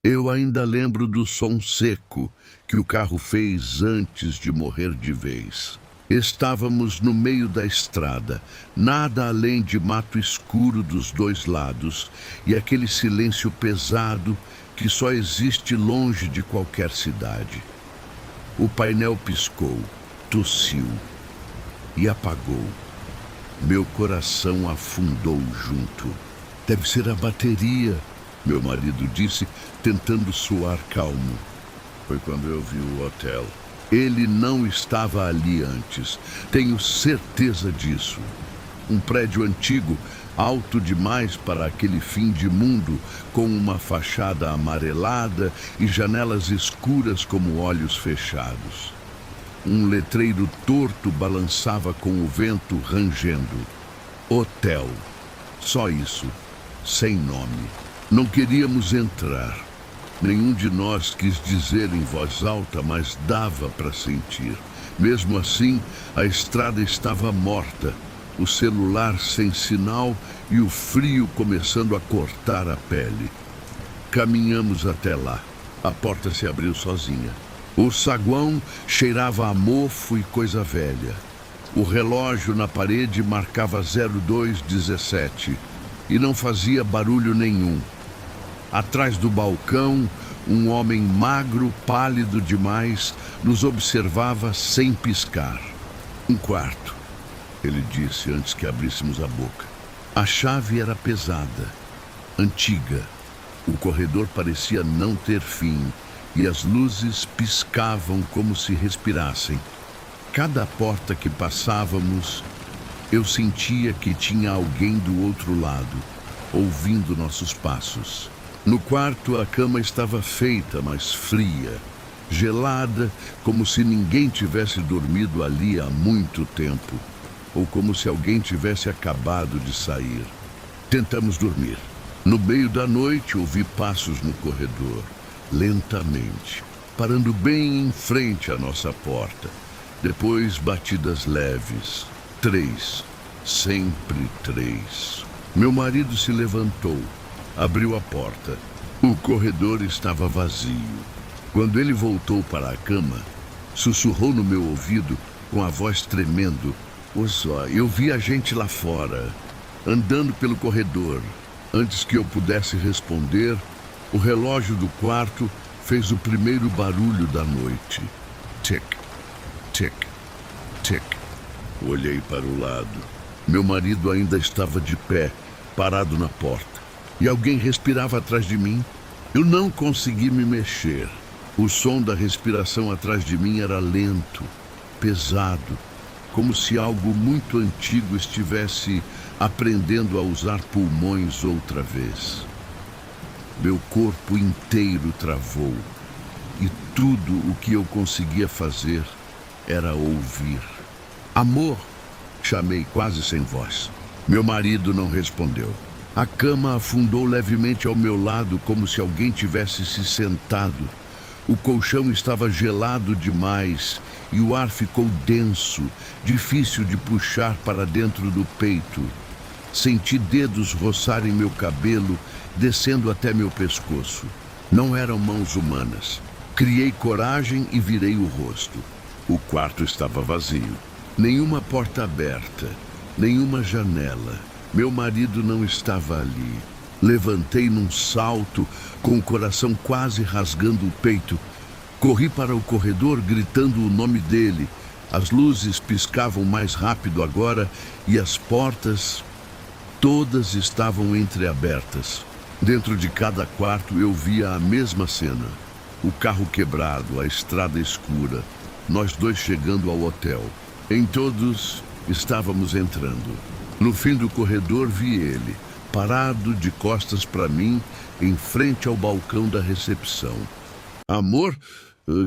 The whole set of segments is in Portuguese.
Eu ainda lembro do som seco que o carro fez antes de morrer de vez. Estávamos no meio da estrada, nada além de mato escuro dos dois lados e aquele silêncio pesado que só existe longe de qualquer cidade. O painel piscou, tossiu e apagou. Meu coração afundou junto. Deve ser a bateria, meu marido disse, tentando soar calmo. Foi quando eu vi o hotel. Ele não estava ali antes, tenho certeza disso. Um prédio antigo, alto demais para aquele fim de mundo, com uma fachada amarelada e janelas escuras como olhos fechados. Um letreiro torto balançava com o vento rangendo. Hotel. Só isso, sem nome. Não queríamos entrar. Nenhum de nós quis dizer em voz alta, mas dava para sentir. Mesmo assim, a estrada estava morta, o celular sem sinal e o frio começando a cortar a pele. Caminhamos até lá. A porta se abriu sozinha. O saguão cheirava a mofo e coisa velha. O relógio na parede marcava 02:17 e não fazia barulho nenhum. Atrás do balcão, um homem magro, pálido demais, nos observava sem piscar. Um quarto, ele disse antes que abríssemos a boca. A chave era pesada, antiga. O corredor parecia não ter fim e as luzes piscavam como se respirassem. Cada porta que passávamos, eu sentia que tinha alguém do outro lado, ouvindo nossos passos. No quarto, a cama estava feita, mas fria, gelada, como se ninguém tivesse dormido ali há muito tempo, ou como se alguém tivesse acabado de sair. Tentamos dormir. No meio da noite, ouvi passos no corredor, lentamente, parando bem em frente à nossa porta. Depois, batidas leves. 3. Sempre 3. Meu marido se levantou. Abriu a porta. O corredor estava vazio. Quando ele voltou para a cama, sussurrou no meu ouvido com a voz tremendo. Só, eu vi a gente lá fora, andando pelo corredor. Antes que eu pudesse responder, o relógio do quarto fez o primeiro barulho da noite. Tic, tic, tic. Olhei para o lado. Meu marido ainda estava de pé, parado na porta. E alguém respirava atrás de mim. Eu não consegui me mexer. O som da respiração atrás de mim era lento, pesado, como se algo muito antigo estivesse aprendendo a usar pulmões outra vez. Meu corpo inteiro travou e tudo o que eu conseguia fazer era ouvir. Amor, chamei quase sem voz. Meu marido não respondeu. A cama afundou levemente ao meu lado, como se alguém tivesse se sentado. O colchão estava gelado demais e o ar ficou denso, difícil de puxar para dentro do peito. Senti dedos roçarem meu cabelo, descendo até meu pescoço. Não eram mãos humanas. Criei coragem e virei o rosto. O quarto estava vazio. Nenhuma porta aberta, nenhuma janela. Meu marido não estava ali. Levantei num salto, com o coração quase rasgando o peito. Corri para o corredor, gritando o nome dele. As luzes piscavam mais rápido agora e as portas, todas estavam entreabertas. Dentro de cada quarto eu via a mesma cena. O carro quebrado, a estrada escura, nós dois chegando ao hotel. Em todos, estávamos entrando. No fim do corredor vi ele, parado de costas para mim, em frente ao balcão da recepção. Amor,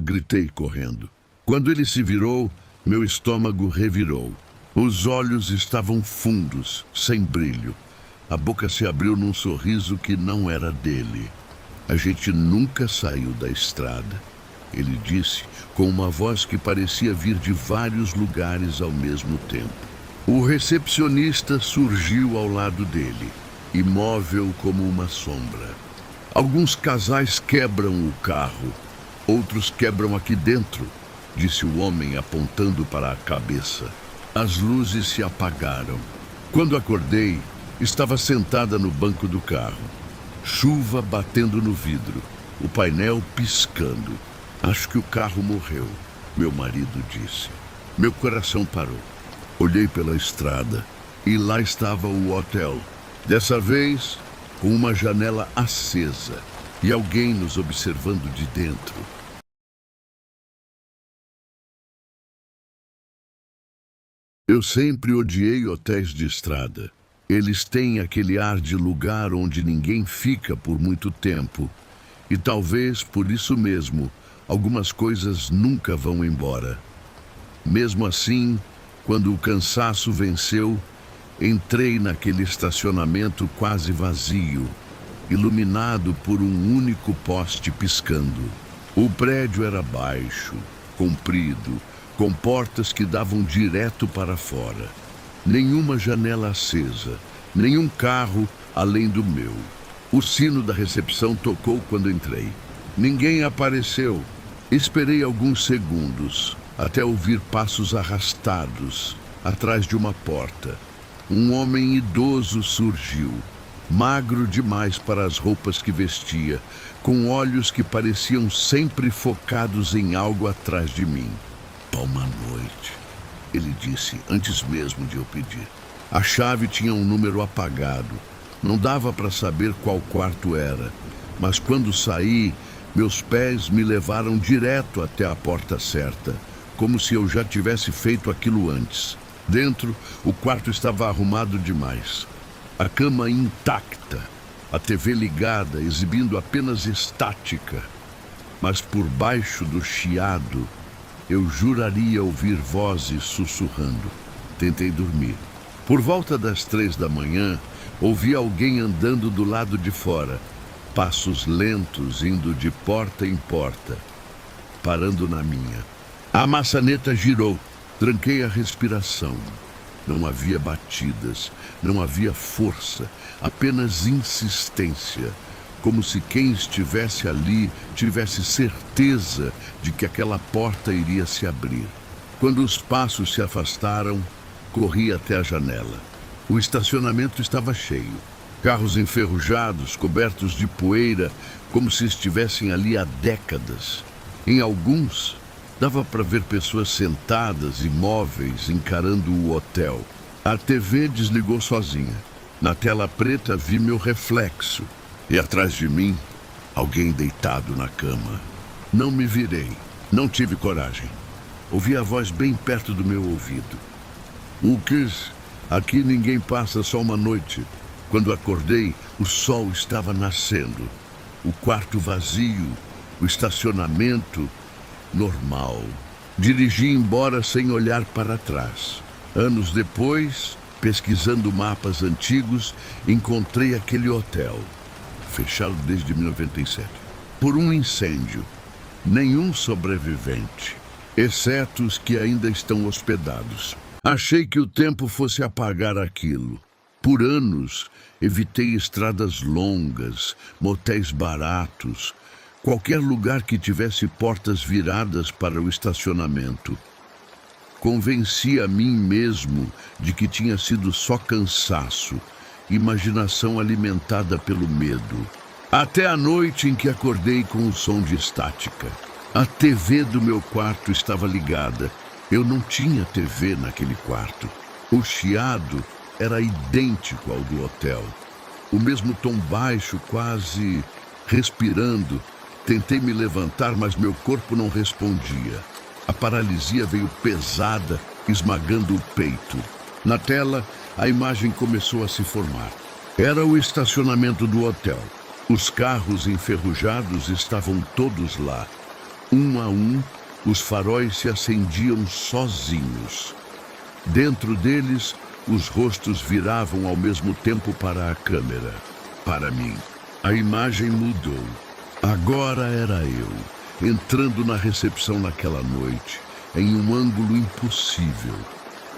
gritei correndo. Quando ele se virou, meu estômago revirou. Os olhos estavam fundos, sem brilho. A boca se abriu num sorriso que não era dele. A gente nunca saiu da estrada, ele disse, com uma voz que parecia vir de vários lugares ao mesmo tempo. O recepcionista surgiu ao lado dele, imóvel como uma sombra. Alguns casais quebram o carro, outros quebram aqui dentro, disse o homem apontando para a cabeça. As luzes se apagaram. Quando acordei, estava sentada no banco do carro. Chuva batendo no vidro, o painel piscando. Acho que o carro morreu, meu marido disse. Meu coração parou. Olhei pela estrada e lá estava o hotel. Dessa vez, com uma janela acesa e alguém nos observando de dentro. Eu sempre odiei hotéis de estrada. Eles têm aquele ar de lugar onde ninguém fica por muito tempo. E talvez por isso mesmo, algumas coisas nunca vão embora. Mesmo assim, quando o cansaço venceu, entrei naquele estacionamento quase vazio, iluminado por um único poste piscando. O prédio era baixo, comprido, com portas que davam direto para fora. Nenhuma janela acesa, nenhum carro além do meu. O sino da recepção tocou quando entrei. Ninguém apareceu. Esperei alguns segundos, até ouvir passos arrastados atrás de uma porta. Um homem idoso surgiu, magro demais para as roupas que vestia, com olhos que pareciam sempre focados em algo atrás de mim. Boa noite, ele disse, antes mesmo de eu pedir. A chave tinha um número apagado. Não dava para saber qual quarto era, mas quando saí, meus pés me levaram direto até a porta certa, como se eu já tivesse feito aquilo antes. Dentro, o quarto estava arrumado demais. A cama intacta, a TV ligada, exibindo apenas estática. Mas por baixo do chiado, eu juraria ouvir vozes sussurrando. Tentei dormir. Por volta das 3 da manhã, ouvi alguém andando do lado de fora, passos lentos indo de porta em porta, parando na minha. A maçaneta girou, tranquei a respiração. Não havia batidas, não havia força, apenas insistência, como se quem estivesse ali tivesse certeza de que aquela porta iria se abrir. Quando os passos se afastaram, corri até a janela. O estacionamento estava cheio. Carros enferrujados, cobertos de poeira, como se estivessem ali há décadas. Em alguns, dava para ver pessoas sentadas, imóveis, encarando o hotel. A TV desligou sozinha. Na tela preta vi meu reflexo. E atrás de mim, alguém deitado na cama. Não me virei. Não tive coragem. Ouvi a voz bem perto do meu ouvido. Lucas, aqui ninguém passa só uma noite. Quando acordei, o sol estava nascendo. O quarto vazio, o estacionamento normal. Dirigi embora sem olhar para trás. Anos depois, pesquisando mapas antigos, encontrei aquele hotel, fechado desde 1997, por um incêndio. Nenhum sobrevivente, exceto os que ainda estão hospedados. Achei que o tempo fosse apagar aquilo. Por anos, evitei estradas longas, motéis baratos, qualquer lugar que tivesse portas viradas para o estacionamento. Convenci a mim mesmo de que tinha sido só cansaço, imaginação alimentada pelo medo. Até a noite em que acordei com o som de estática. A TV do meu quarto estava ligada. Eu não tinha TV naquele quarto. O chiado era idêntico ao do hotel. O mesmo tom baixo, quase respirando. Tentei me levantar, mas meu corpo não respondia. A paralisia veio pesada, esmagando o peito. Na tela, a imagem começou a se formar. Era o estacionamento do hotel. Os carros enferrujados estavam todos lá. Um a um, os faróis se acendiam sozinhos. Dentro deles, os rostos viravam ao mesmo tempo para a câmera. Para mim, a imagem mudou. Agora era eu, entrando na recepção naquela noite, em um ângulo impossível,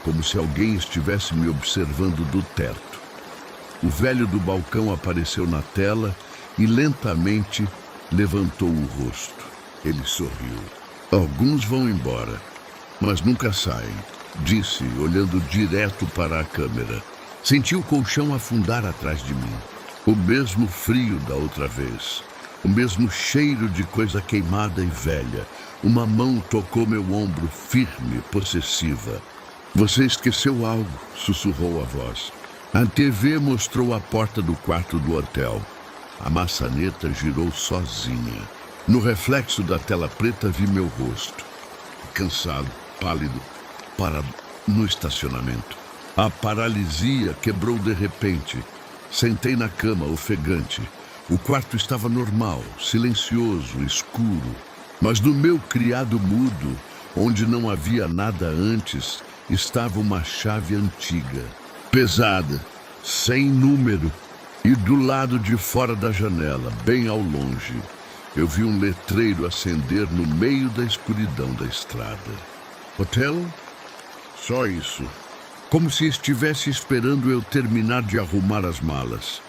como se alguém estivesse me observando do teto. O velho do balcão apareceu na tela e lentamente levantou o rosto. Ele sorriu. Alguns vão embora, mas nunca saem, disse, olhando direto para a câmera. Senti o colchão afundar atrás de mim. O mesmo frio da outra vez. O mesmo cheiro de coisa queimada e velha. Uma mão tocou meu ombro, firme, possessiva. Você esqueceu algo, sussurrou a voz. A TV mostrou a porta do quarto do hotel. A maçaneta girou sozinha. No reflexo da tela preta vi meu rosto. Cansado, pálido, parado no estacionamento. A paralisia quebrou de repente. Sentei na cama, ofegante. O quarto estava normal, silencioso, escuro. Mas no meu criado mudo, onde não havia nada antes, estava uma chave antiga, pesada, sem número. E do lado de fora da janela, bem ao longe, eu vi um letreiro acender no meio da escuridão da estrada. Hotel? Só isso. Como se estivesse esperando eu terminar de arrumar as malas.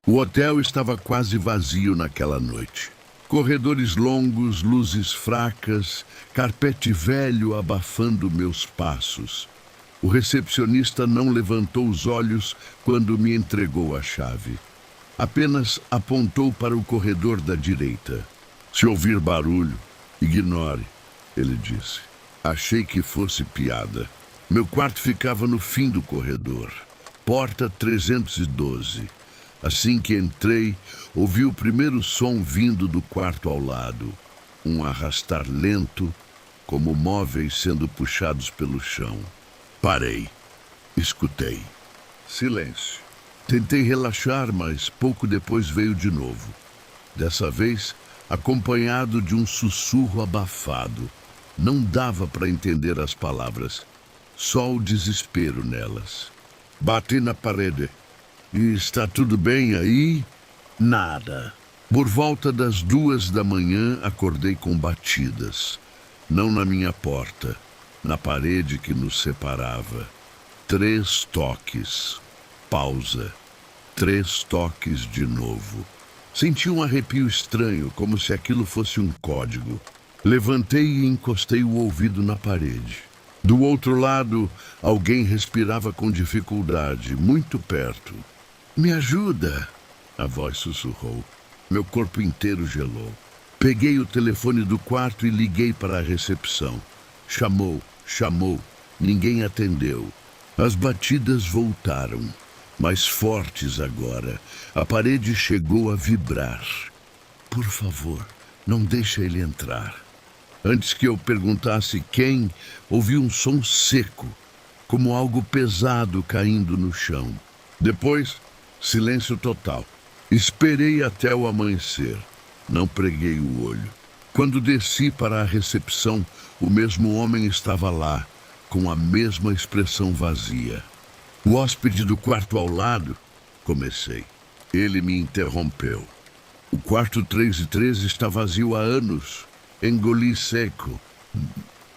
O hotel estava quase vazio naquela noite. Corredores longos, luzes fracas, carpete velho abafando meus passos. O recepcionista não levantou os olhos quando me entregou a chave. Apenas apontou para o corredor da direita. Se ouvir barulho, ignore, ele disse. Achei que fosse piada. Meu quarto ficava no fim do corredor. Porta 312. Assim que entrei, ouvi o primeiro som vindo do quarto ao lado. Um arrastar lento, como móveis sendo puxados pelo chão. Parei. Escutei. Silêncio. Tentei relaxar, mas pouco depois veio de novo. Dessa vez, acompanhado de um sussurro abafado. Não dava para entender as palavras, só o desespero nelas. Bati na parede. E está tudo bem aí? Nada. Por volta das 2 da manhã, acordei com batidas. Não na minha porta, na parede que nos separava. 3 toques. Pausa. 3 toques de novo. Senti um arrepio estranho, como se aquilo fosse um código. Levantei e encostei o ouvido na parede. Do outro lado, alguém respirava com dificuldade, muito perto. Me ajuda, a voz sussurrou. Meu corpo inteiro gelou. Peguei o telefone do quarto e liguei para a recepção. Chamou. Ninguém atendeu. As batidas voltaram, mais fortes agora. A parede chegou a vibrar. Por favor, não deixe ele entrar. Antes que eu perguntasse quem, ouvi um som seco, como algo pesado caindo no chão. Depois, silêncio total. Esperei até o amanhecer. Não preguei o olho. Quando desci para a recepção, o mesmo homem estava lá, com a mesma expressão vazia. O hóspede do quarto ao lado, comecei. Ele me interrompeu. O quarto 313 está vazio há anos. Engoli seco.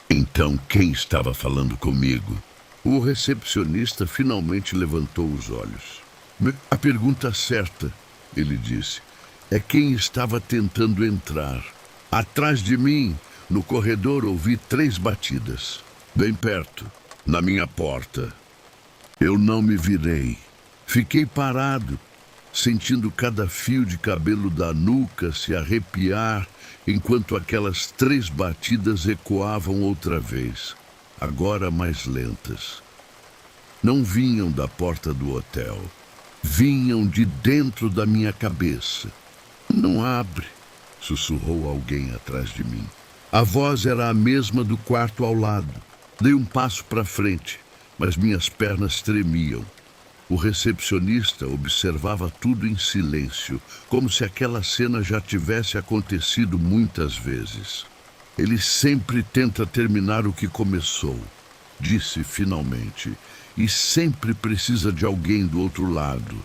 Então quem estava falando comigo? O recepcionista finalmente levantou os olhos. A pergunta certa, ele disse, é quem estava tentando entrar. Atrás de mim, no corredor, ouvi 3 batidas. Bem perto, na minha porta. Eu não me virei. Fiquei parado, sentindo cada fio de cabelo da nuca se arrepiar enquanto aquelas 3 batidas ecoavam outra vez, agora mais lentas. Não vinham da porta do hotel. Vinham de dentro da minha cabeça. Não abre, sussurrou alguém atrás de mim. A voz era a mesma do quarto ao lado. Dei um passo para frente, mas minhas pernas tremiam. O recepcionista observava tudo em silêncio, como se aquela cena já tivesse acontecido muitas vezes. Ele sempre tenta terminar o que começou, disse finalmente, e sempre precisa de alguém do outro lado.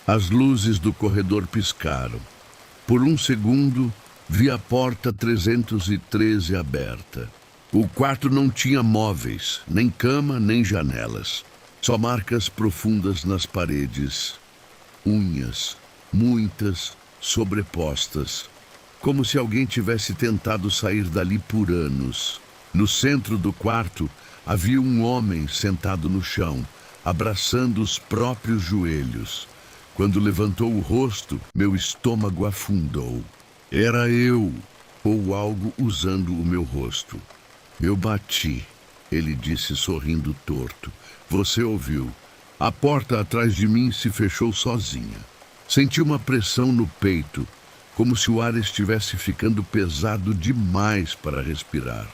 As luzes do corredor piscaram. Por um segundo, vi a porta 313 aberta. O quarto não tinha móveis, nem cama, nem janelas. Só marcas profundas nas paredes. unhas, muitas sobrepostas, como se alguém tivesse tentado sair dali por anos. No centro do quarto havia um homem sentado no chão, abraçando os próprios joelhos. Quando levantou o rosto, meu estômago afundou. Era eu, ou algo usando o meu rosto. Eu bati, ele disse sorrindo torto. Você ouviu. A porta atrás de mim se fechou sozinha. Senti uma pressão no peito, como se o ar estivesse ficando pesado demais para respirar.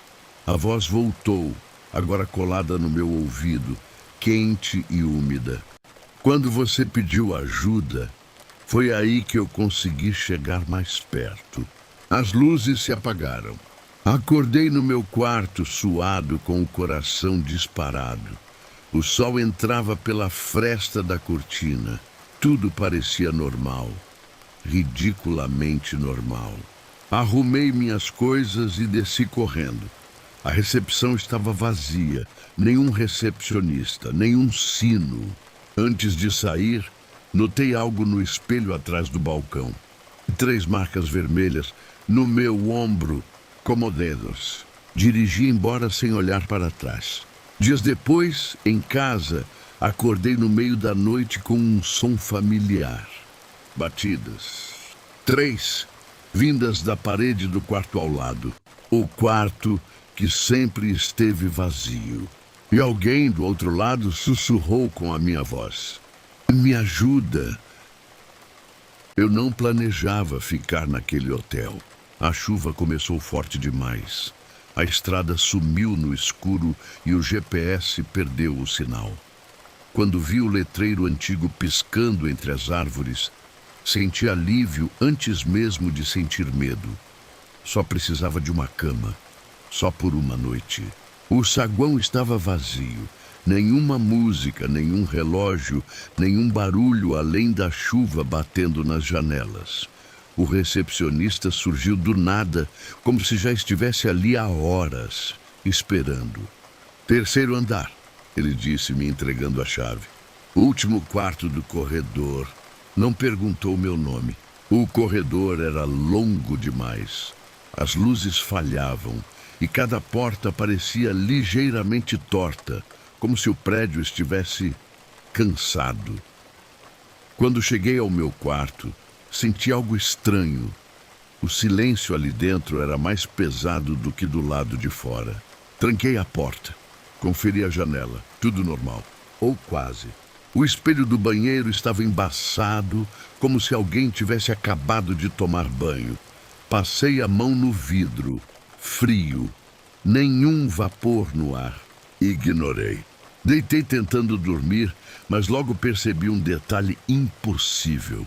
A voz voltou, agora colada no meu ouvido, quente e úmida. Quando você pediu ajuda, foi aí que eu consegui chegar mais perto. As luzes se apagaram. Acordei no meu quarto suado, com o coração disparado. O sol entrava pela fresta da cortina. Tudo parecia normal, ridiculamente normal. Arrumei minhas coisas e desci correndo. A recepção estava vazia, nenhum recepcionista, nenhum sino. Antes de sair, notei algo no espelho atrás do balcão. 3 marcas vermelhas no meu ombro, como dedos. Dirigi embora sem olhar para trás. Dias depois, em casa, acordei no meio da noite com um som familiar. Batidas. 3, vindas da parede do quarto ao lado. O quarto que sempre esteve vazio. E alguém do outro lado sussurrou com a minha voz. Me ajuda. Eu não planejava ficar naquele hotel. A chuva começou forte demais. A estrada sumiu no escuro e o GPS perdeu o sinal. Quando vi o letreiro antigo piscando entre as árvores, senti alívio antes mesmo de sentir medo. Só precisava de uma cama, só por uma noite. O saguão estava vazio. Nenhuma música, nenhum relógio, nenhum barulho além da chuva batendo nas janelas. O recepcionista surgiu do nada, como se já estivesse ali há horas, esperando. 3º andar, ele disse, me entregando a chave. Último quarto do corredor. Não perguntou meu nome. O corredor era longo demais. As luzes falhavam e cada porta parecia ligeiramente torta, como se o prédio estivesse cansado. Quando cheguei ao meu quarto, senti algo estranho. O silêncio ali dentro era mais pesado do que do lado de fora. Tranquei a porta. Conferi a janela. Tudo normal. Ou quase. O espelho do banheiro estava embaçado, como se alguém tivesse acabado de tomar banho. Passei a mão no vidro. Frio. Nenhum vapor no ar. Ignorei. Deitei tentando dormir, mas logo percebi um detalhe impossível.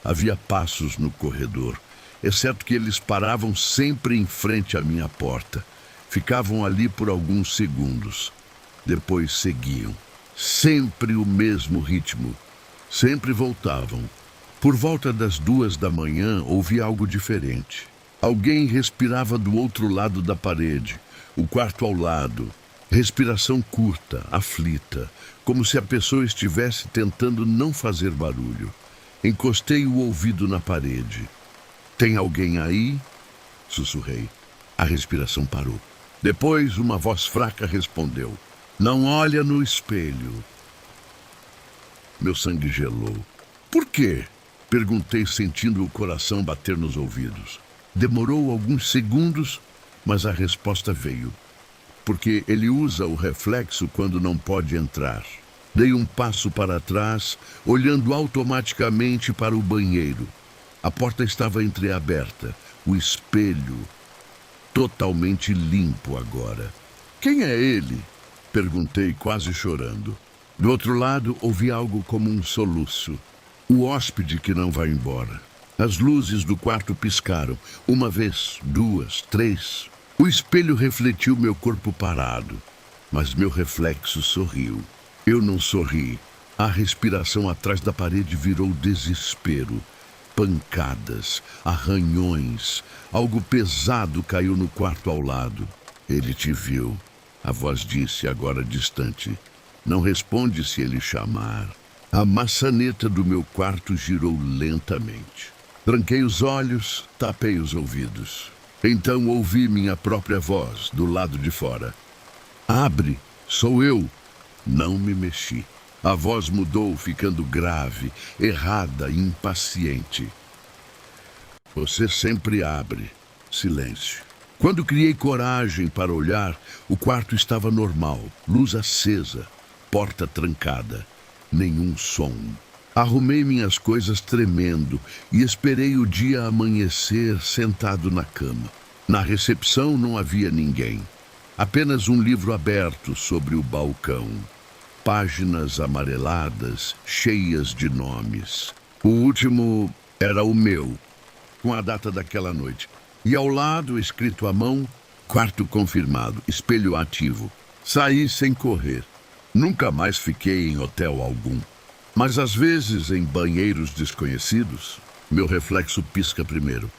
Havia passos no corredor, exceto que eles paravam sempre em frente à minha porta. Ficavam ali por alguns segundos. Depois seguiam. Sempre o mesmo ritmo. Sempre voltavam. Por volta das 2 da manhã, ouvi algo diferente. Alguém respirava do outro lado da parede, o quarto ao lado. Respiração curta, aflita, como se a pessoa estivesse tentando não fazer barulho. Encostei o ouvido na parede. Tem alguém aí? Sussurrei. A respiração parou. Depois, uma voz fraca respondeu. Não olha no espelho. Meu sangue gelou. Por quê? Perguntei, sentindo o coração bater nos ouvidos. Demorou alguns segundos, mas a resposta veio. Porque ele usa o reflexo quando não pode entrar. Dei um passo para trás, olhando automaticamente para o banheiro. A porta estava entreaberta, o espelho totalmente limpo agora. Quem é ele? Perguntei, quase chorando. Do outro lado, ouvi algo como um soluço. O hóspede que não vai embora. As luzes do quarto piscaram. 1 vez, 2, 3. O espelho refletiu meu corpo parado, mas meu reflexo sorriu. Eu não sorri. A respiração atrás da parede virou desespero. Pancadas, arranhões, algo pesado caiu no quarto ao lado. Ele te viu, a voz disse, agora distante. Não responde se ele chamar. A maçaneta do meu quarto girou lentamente. Tranquei os olhos, tapei os ouvidos. Então ouvi minha própria voz do lado de fora. Abre, sou eu. Não me mexi. A voz mudou, ficando grave, errada, impaciente. Você sempre abre. Silêncio. Quando criei coragem para olhar, o quarto estava normal, luz acesa, porta trancada, nenhum som. Arrumei minhas coisas tremendo e esperei o dia amanhecer sentado na cama. Na recepção não havia ninguém. Apenas um livro aberto sobre o balcão. Páginas amareladas, cheias de nomes. O último era o meu, com a data daquela noite. E ao lado, escrito à mão, quarto confirmado, espelho ativo. Saí sem correr. Nunca mais fiquei em hotel algum. Mas às vezes, em banheiros desconhecidos, meu reflexo pisca primeiro.